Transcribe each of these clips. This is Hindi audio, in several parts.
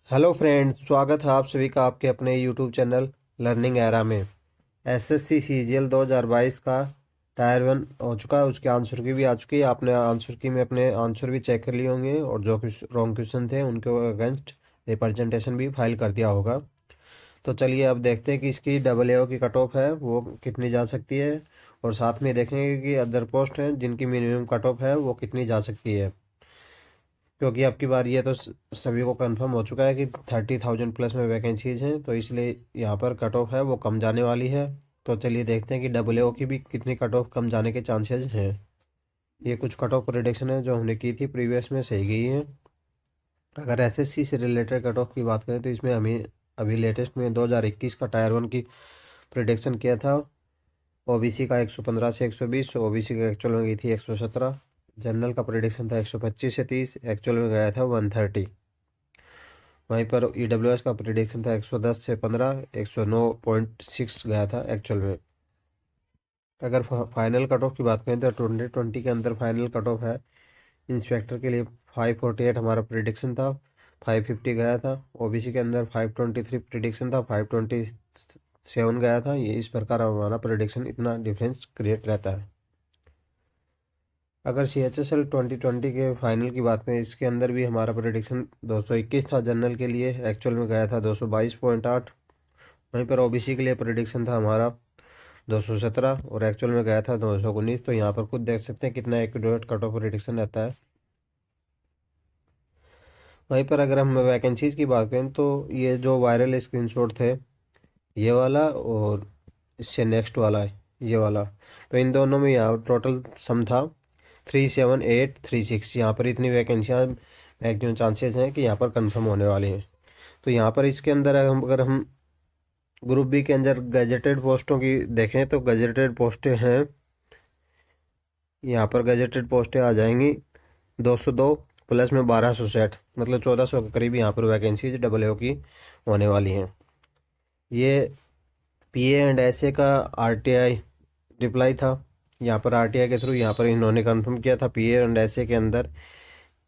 हेलो फ्रेंड्स, स्वागत है आप सभी का आपके अपने यूट्यूब चैनल लर्निंग एरा में। एसएससी सीजीएल 2022 का टायर वन हो चुका है, उसके आंसर की भी आ चुकी है। आपने आंसर की में अपने आंसर भी चेक कर लिए होंगे और जो कुछ रॉन्ग क्वेश्चन थे उनके अगेंस्ट रिप्रेजेंटेशन भी फाइल कर दिया होगा। तो चलिए अब देखते हैं कि इसकी डबल एओ की कट ऑफ है वो कितनी जा सकती है, और साथ में देखेंगे कि अदर पोस्ट हैं जिनकी मिनिमम कट ऑफ है वो कितनी जा सकती है। क्योंकि अब की बार ये तो सभी को कंफर्म हो चुका है कि 30,000 प्लस में वैकेंसीज हैं, तो इसलिए यहाँ पर कट ऑफ है वो कम जाने वाली है। तो चलिए देखते हैं कि डबल एओ की भी कितनी कट ऑफ कम जाने के चांसेस हैं। ये कुछ कट ऑफ प्रिडिक्शन है जो हमने की थी प्रीवियस में, सही गई है। अगर एसएससी से रिलेटेड कट ऑफ की बात करें तो इसमें हमें अभी लेटेस्ट में 2021 का टायर वन की प्रिडिक्शन किया था। ओबीसी का 115 से 120, ओबीसी का एक्चुअल में गई थी 117। जनरल का प्रिडिक्शन था 125 से 30, एक्चुअल में गया था 130। वहीं पर ईडब्ल्यूएस का प्रिडिक्शन था 110 से 15, 109.6 गया था एक्चुअल में। अगर फाइनल कट ऑफ की बात करें तो 2020 के अंदर फाइनल कट ऑफ है इंस्पेक्टर के लिए 548 हमारा प्रिडिक्शन था, 550 गया था। ओबीसी के अंदर 523 प्रिडिक्शन था, 527 गया था। ये इस प्रकार हमारा प्रिडिक्शन इतना डिफरेंस क्रिएट रहता है। अगर सी एच एस एल 2020 के फाइनल की बात करें, इसके अंदर भी हमारा प्रेडिक्शन 221 था जनरल के लिए, एक्चुअल में गया था 222.8। वहीं पर ओबीसी के लिए प्रेडिक्शन था हमारा 217 और एक्चुअल में गया था 219। तो यहाँ पर खुद देख सकते हैं कितना एक्यूरेट कट ऑफ प्रेडिक्शन रहता है। वहीं पर अगर हम वैकेंसीज की बात करें तो ये जो वायरल स्क्रीनशॉट थे, ये वाला और इससे नेक्स्ट वाला है ये वाला, तो इन दोनों में यहाँ टोटल सम था 37836। यहाँ पर इतनी वैकेंसियाँ मैक्सिमम चांसेस हैं कि यहाँ पर कंफर्म होने वाली हैं। तो यहाँ पर इसके अंदर अगर हम ग्रुप बी के अंदर गजेटेड पोस्टों की देखें तो गजेटेड पोस्टें हैं, यहाँ पर गजेटेड पोस्टें आ जाएंगी 202 प्लस में 1260, मतलब 1400 के करीब यहाँ पर वैकेंसीज डबल ओ की होने वाली हैं। ये पीए एंड एसए का आरटीआई रिप्लाई था। यहाँ पर आरटीआई के थ्रू यहाँ पर इन्होंने कंफर्म किया था पीए एंड एसए के अंदर।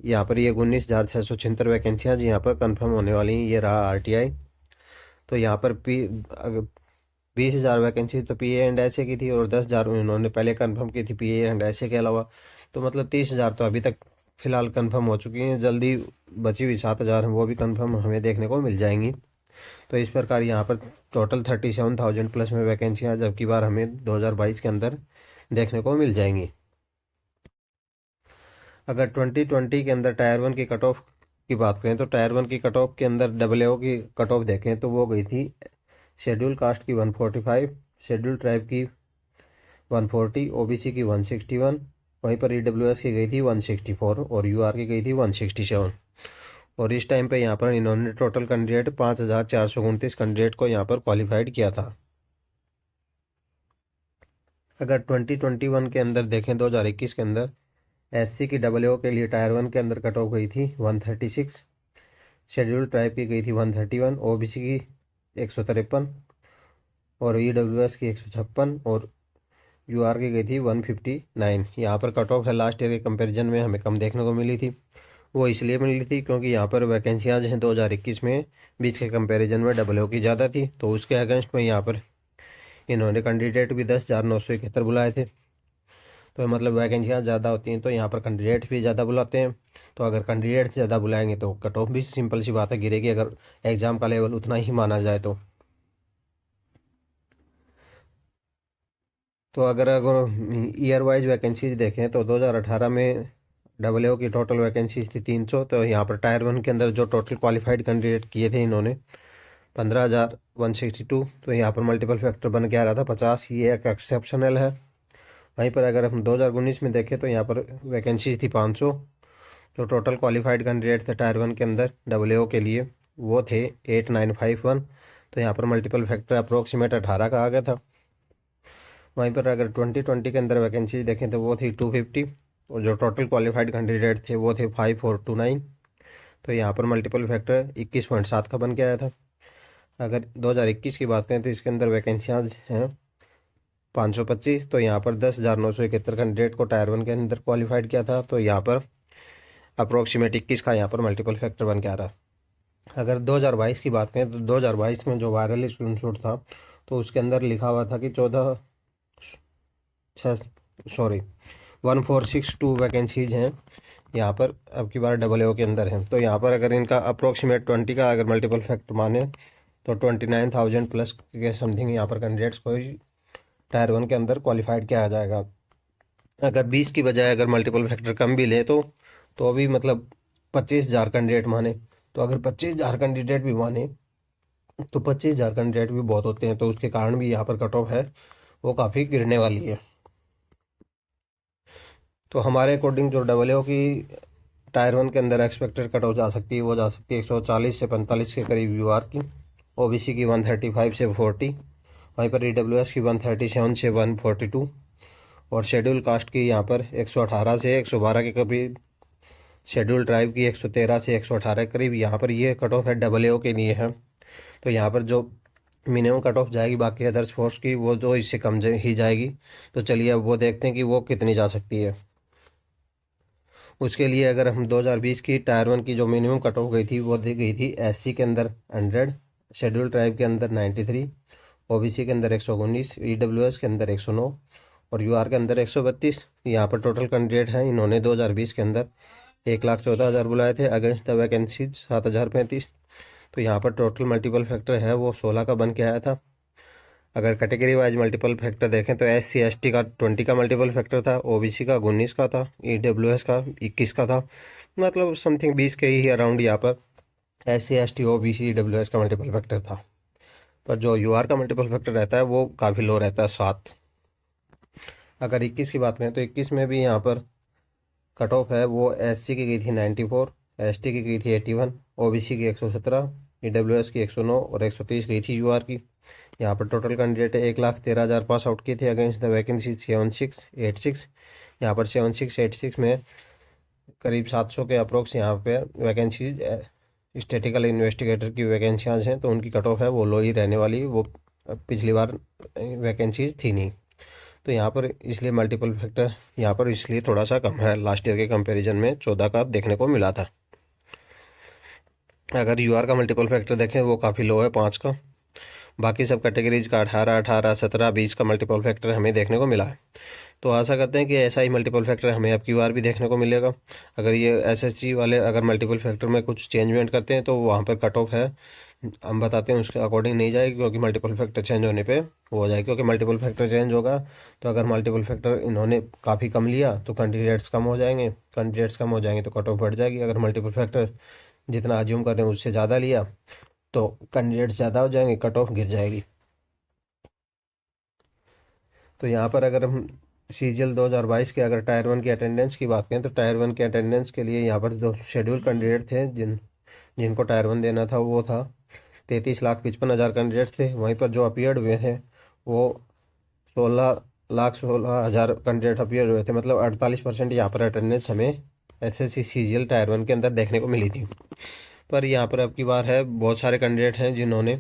यहाँ पर ये 19,676 वैकेंसियाँ यहाँ पर कंफर्म होने वाली हैं, ये रहा आरटीआई। तो यहाँ पर 20,000 वैकेंसी तो पीए एंड एसए की थी और 10,000 इन्होंने पहले कंफर्म की थी पीए एंड एसए के अलावा। तो मतलब 30,000 तो अभी तक फिलहाल कंफर्म हो चुकी हैं। जल्दी बची हुई 7,000 वो भी कंफर्म हमें देखने को मिल जाएंगी। तो इस प्रकार यहाँ पर टोटल 37,000 प्लस में वैकेंसियाँ जबकि बार हमें 2022 के अंदर देखने को मिल जाएंगी। अगर 2020 के अंदर टायर वन की कट ऑफ की बात करें तो टायर वन की कट ऑफ के अंदर डबल एओ की कट ऑफ देखें तो वो गई थी शेड्यूल कास्ट की 145, शेड्यूल ट्राइब की 140, ओबीसी की 161। वहीं पर ईडब्ल्यूएस की गई थी 164 और यूआर की गई थी 167। और इस टाइम पे यहाँ पर इन्होंने टोटल कैंडिडेट 5,429 कैंडिडेट को यहाँ पर क्वालिफाइड किया था। अगर 2021 के अंदर देखें 2021 के अंदर एससी की डबल ओ के लिए टायर वन के अंदर कट ऑफ गई थी 136, शेड्यूल ट्राइब की गई थी 131, ओबीसी की 153 और ईडब्ल्यूएस की 156 और यूआर की गई थी 159। यहाँ पर कट ऑफ है लास्ट ईयर के कंपैरिजन में हमें कम देखने को मिली थी। वो इसलिए मिली थी क्योंकि यहाँ पर वैकेंसियाँ जो हैं 2021 में बीच के कंपैरिजन में डबल ओ की ज़्यादा थी, तो उसके अगेंस्ट में यहाँ पर इन्होंने कैंडिडेट भी 10,971 बुलाए थे। तो मतलब वैकेंसियाँ ज़्यादा होती हैं तो यहाँ पर कैंडिडेट भी ज़्यादा बुलाते हैं। तो अगर कैंडिडेट ज़्यादा बुलाएंगे तो कट ऑफ भी सिंपल सी बात है गिरेगी, अगर एग्ज़ाम का लेवल उतना ही माना जाए तो। अगर अगर ईयर वाइज वैकेंसीज देखें तो 2018 में डबल ओ की टोटल वैकेंसीज थी 300। तो यहाँ पर टायर वन के अंदर जो टोटल क्वालिफाइड कैंडिडेट किए थे इन्होंने 15,162। तो यहाँ पर मल्टीपल फैक्टर बन के आ रहा था 50, ये एक एक्सेप्शनल है। वहीं पर अगर हम 2019 में देखें तो यहाँ पर वैकेंसी थी 500। जो टोटल क्वालिफाइड कैंडिडेट थे टायर वन के अंदर डबल ओ के लिए वो थे 8,951। तो यहाँ पर मल्टीपल फैक्टर अप्रोक्सीमेट 18 का आ गया था। वहीं पर अगर 2020 के अंदर वैकेंसी देखें तो वो थी 250 और जो टोटल क्वालिफाइड कैंडिडेट थे वो थे 5,429। तो यहाँ पर मल्टीपल फैक्टर 21.7 का बन के आया था। अगर 2021 की बात करें तो इसके अंदर वैकेंसियाँ हैं 525। तो यहाँ पर 10,971 कैंडिडेट को टायर वन के अंदर क्वालिफाइड किया था। तो यहाँ पर अप्रोक्सीमेट 21 का यहाँ पर मल्टीपल फैक्टर बन के आ रहा है। अगर 2022 की बात करें तो 2022 में जो वायरल स्क्रीनशॉट था तो उसके अंदर लिखा हुआ था कि 1462 वैकेंसीज हैं यहाँ पर, अब की बार AA के अंदर हैं। तो यहाँ पर अगर इनका अप्रोक्सीमेट 20 का अगर मल्टीपल फैक्टर माने तो 29,000 प्लस के समथिंग यहाँ पर कैंडिडेट्स को टायर 1 के अंदर क्वालिफाइड किया जाएगा। अगर 20 की बजाय अगर मल्टीपल फैक्टर कम भी ले तो अभी मतलब 25,000 कैंडिडेट माने, तो अगर 25,000 कैंडिडेट भी माने तो 25,000 कैंडिडेट भी बहुत होते हैं, तो उसके कारण भी यहाँ पर कट ऑफ है वो काफ़ी गिरने वाली है। तो हमारे अकॉर्डिंग जो AA की टायर 1 के अंदर एक्सपेक्टेड कट ऑफ जा सकती है, वो जा सकती है 140 से 45 के करीब UR की, OBC की 135 से 40, वहीं पर EWS की 137 से 142 और शेड्यूल कास्ट की यहाँ पर 118 से 112 के करीब, शेड्यूल ट्राइब की 113 से 118 के करीब यहाँ पर ये कट ऑफ है AA के लिए है। तो यहाँ पर जो मिनिमम कट ऑफ जाएगी बाकी अदर्स फोर्स की वो जो इससे कम ही जाएगी। तो चलिए अब वो देखते हैं कि वो कितनी जा सकती है। उसके लिए अगर हम 2020 की टायर 1 की जो मिनिमम कट ऑफ गई थी वो दी गई थी SC के अंदर 100, शेड्यूल ट्राइब के अंदर 93, OBC के अंदर 119, EWS के अंदर 109 और UR के अंदर 132। यहाँ पर टोटल कैंडिडेट हैं इन्होंने 2020 के अंदर 1,14,000 बुलाए थे अगेंस्ट द वैकेंसीज 7,035। तो यहाँ पर टोटल मल्टीपल फैक्टर है वो 16 का बन के आया था। अगर कैटेगरी वाइज मल्टीपल फैक्टर देखें तो SC ST का 20 का मल्टीपल फैक्टर था, OBC का 19 का था, EWS का 21 का था, मतलब समथिंग 20 के ही अराउंड यहाँ पर SC ST OBC EWS का मल्टीपल फैक्टर था। पर जो UR का मल्टीपल फैक्टर रहता है वो काफ़ी लो रहता है 7। अगर 21 की बात करें तो 21 में भी यहाँ पर कट ऑफ है वो SC की गई थी 94, ST की गई थी 81, OBC की 117, EWS की 109 और 130 गई थी UR की। यहाँ पर टोटल कैंडिडेट 1,13,000 पास आउट किए थे अगेंस्ट द वैकेंसी 7686। यहाँ पर 7686 में करीब 700 के अप्रोक्स यहाँ पे वैकेंसीज स्टैटिकल इन्वेस्टिगेटर की वैकेंसियाँ हैं, तो उनकी कट ऑफ है वो लो ही रहने वाली, वो पिछली बार वैकेंसीज थी नहीं। तो यहाँ पर इसलिए मल्टीपल फैक्टर यहाँ पर इसलिए थोड़ा सा कम है, लास्ट ईयर के कंपैरिजन में 14 का देखने को मिला था। अगर UR का मल्टीपल फैक्टर देखें वो काफ़ी लो है 5 का, बाकी सब कैटेगरीज का 18, 18, 17, 20 का मल्टीपल फैक्टर हमें देखने को मिला है। तो आशा करते हैं कि ऐसा ही मल्टीपल फैक्टर हमें अब की बार भी देखने को मिलेगा। अगर ये SSG वाले अगर मल्टीपल फैक्टर में कुछ चेंजमेंट करते हैं तो वहाँ पर कट ऑफ है हम बताते हैं उसके अकॉर्डिंग नहीं जाएगी, क्योंकि मल्टीपल फैक्टर चेंज होने पे वो हो जाएगी। क्योंकि मल्टीपल फैक्टर चेंज होगा तो अगर मल्टीपल फैक्टर इन्होंने काफ़ी कम लिया तो कैंडिडेट्स कम हो जाएंगे, कैंडिडेट्स कम हो जाएंगे तो कट ऑफ बढ़ जाएगी। अगर मल्टीपल फैक्टर जितना अज्यूम कर रहे हैं उससे ज़्यादा लिया तो कैंडिडेट्स ज़्यादा हो जाएंगे, कट ऑफ गिर जाएगी। तो यहाँ पर अगर हम CGL 2022 के अगर टायर 1 की अटेंडेंस की बात करें तो टायर 1 के अटेंडेंस के लिए यहाँ पर जो शेड्यूल कैंडिडेट थे जिनको टायर 1 देना था वो था 33,55,000 कैंडिडेट थे। वहीं पर जो अपीयर्ड हुए थे वो 16,16,000 कैंडिडेट अपीयर हुए थे, मतलब 48% यहाँ पर अटेंडेंस हमें SSC CGL टायर 1 के अंदर देखने को मिली थी। पर यहाँ पर अब की बार है बहुत सारे कैंडिडेट हैं जिन्होंने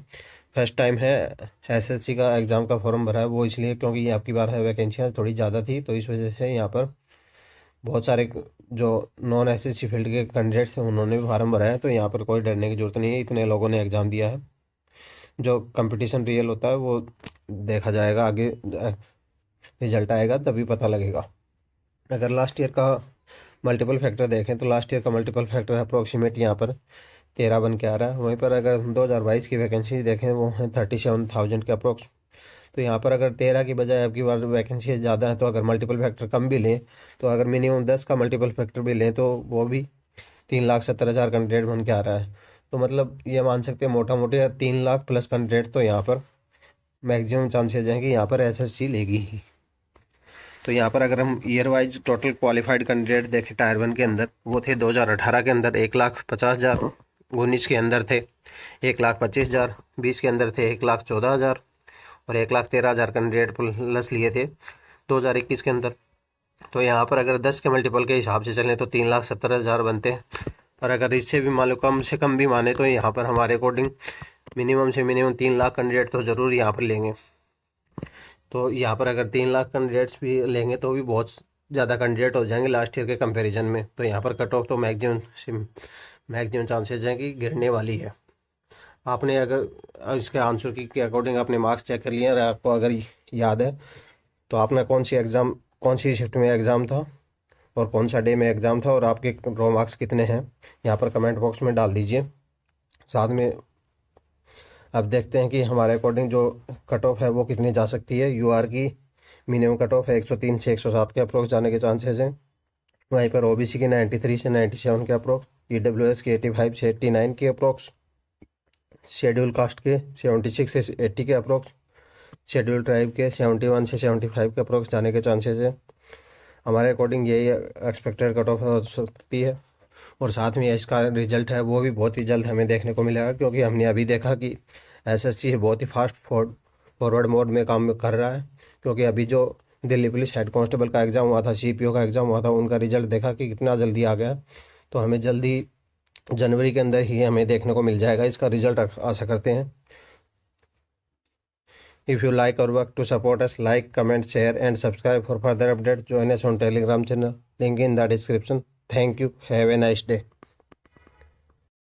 फर्स्ट टाइम है SSC का एग्ज़ाम का फॉर्म भरा है, वो इसलिए क्योंकि ये आपकी बार है वैकेंसियाँ थोड़ी ज़्यादा थी, तो इस वजह से यहाँ पर बहुत सारे जो नॉन SSC फील्ड के कैंडिडेट्स हैं उन्होंने भी फार्म भरा है। तो यहाँ पर कोई डरने की ज़रूरत नहीं है, इतने लोगों ने एग्ज़ाम दिया है। जो कंपटीशन रियल होता है वो देखा जाएगा, आगे रिजल्ट आएगा तभी पता लगेगा। अगर लास्ट ईयर का मल्टीपल फैक्टर देखें तो लास्ट ईयर का मल्टीपल फैक्टर अप्रोक्सीमेट यहाँ पर 13 बन के आ रहा है। वहीं पर अगर हम 2022 की वैकेंसी देखें वो है 37,000 के अप्रोक्स। तो यहाँ पर अगर 13 की बजाय आपकी बार वैकेंसी ज़्यादा है तो अगर मल्टीपल फैक्टर कम भी लें तो अगर मिनिमम 10 का मल्टीपल फैक्टर भी लें तो वो भी 3,70,000 कैंडिडेट बन के आ रहा है। तो मतलब ये मान सकते हैं मोटा मोटी 3 लाख प्लस कैंडिडेट तो यहाँ पर मैक्सिमम चांसेज हैं कि यहाँ पर SSC लेगी ही। तो यहाँ पर अगर हम year wise total qualified candidate देखें टायर 1 के अंदर वो थे 2018 के अंदर 1,50,000, 19 के अंदर थे 1,25,000, 20 के अंदर थे 1,14,000 और 1,13,000 कैंडिडेट प्लस लिए थे 2021 के अंदर। तो यहाँ पर अगर 10 के मल्टीपल के हिसाब से चलें तो 3,70,000 बनते हैं। और अगर इससे भी मान लो कम से कम भी माने तो यहाँ पर हमारे अकॉर्डिंग मिनिमम से मिनिमम 3 लाख कैंडिडेट तो ज़रूर यहाँ पर लेंगे। तो यहाँ पर अगर 3 लाख कैंडिडेट्स भी लेंगे तो भी बहुत ज़्यादा कैंडिडेट हो जाएंगे लास्ट ईयर के कंपैरिजन में। तो यहाँ पर कट ऑफ तो मैक्सिमम चांसेज हैं कि गिरने वाली है। आपने अगर इसके आंसर की के अकॉर्डिंग अपने मार्क्स चेक कर लिए और आपको अगर याद है तो आपने कौन सी शिफ्ट में एग्ज़ाम था और कौन सा डे में एग्ज़ाम था और आपके रो मार्क्स कितने हैं, यहाँ पर कमेंट बॉक्स में डाल दीजिए। साथ में अब देखते हैं कि हमारे अकॉर्डिंग जो कट ऑफ है वो कितनी जा सकती है। यूआर की मिनिमम कट ऑफ है 103 से 107 के अप्रोक्स जाने के चांसेस हैं। वहीं पर ओबीसी की 93 से 97 के अप्रोक्स, ईडब्ल्यूएस की 85 से 89 के अप्रोक्स, शेड्यूल कास्ट के 76 से 80 के अप्रोक्स, शेड्यूल ट्राइब के 71 से 75 के अप्रोक्स जाने के चांसेस है। हमारे अकॉर्डिंग यही एक्सपेक्टेड कट ऑफ हो सकती है। और साथ में इसका रिजल्ट है वो भी बहुत ही जल्द हमें देखने को मिलेगा, क्योंकि हमने अभी देखा कि एसएससी बहुत ही फास्ट फॉरवर्ड मोड में काम कर रहा है। क्योंकि अभी जो दिल्ली पुलिस हेड कांस्टेबल का एग्ज़ाम हुआ था, सीपीओ का एग्ज़ाम हुआ था, उनका रिजल्ट देखा कि कितना जल्दी आ गया। तो हमें जल्दी जनवरी के अंदर ही हमें देखने को मिल जाएगा इसका रिजल्ट, आशा करते हैं। If you like our work, to support us, like, comment, share and subscribe for further updates. Join us on Telegram channel. Link in the description. Thank you. Have a nice day.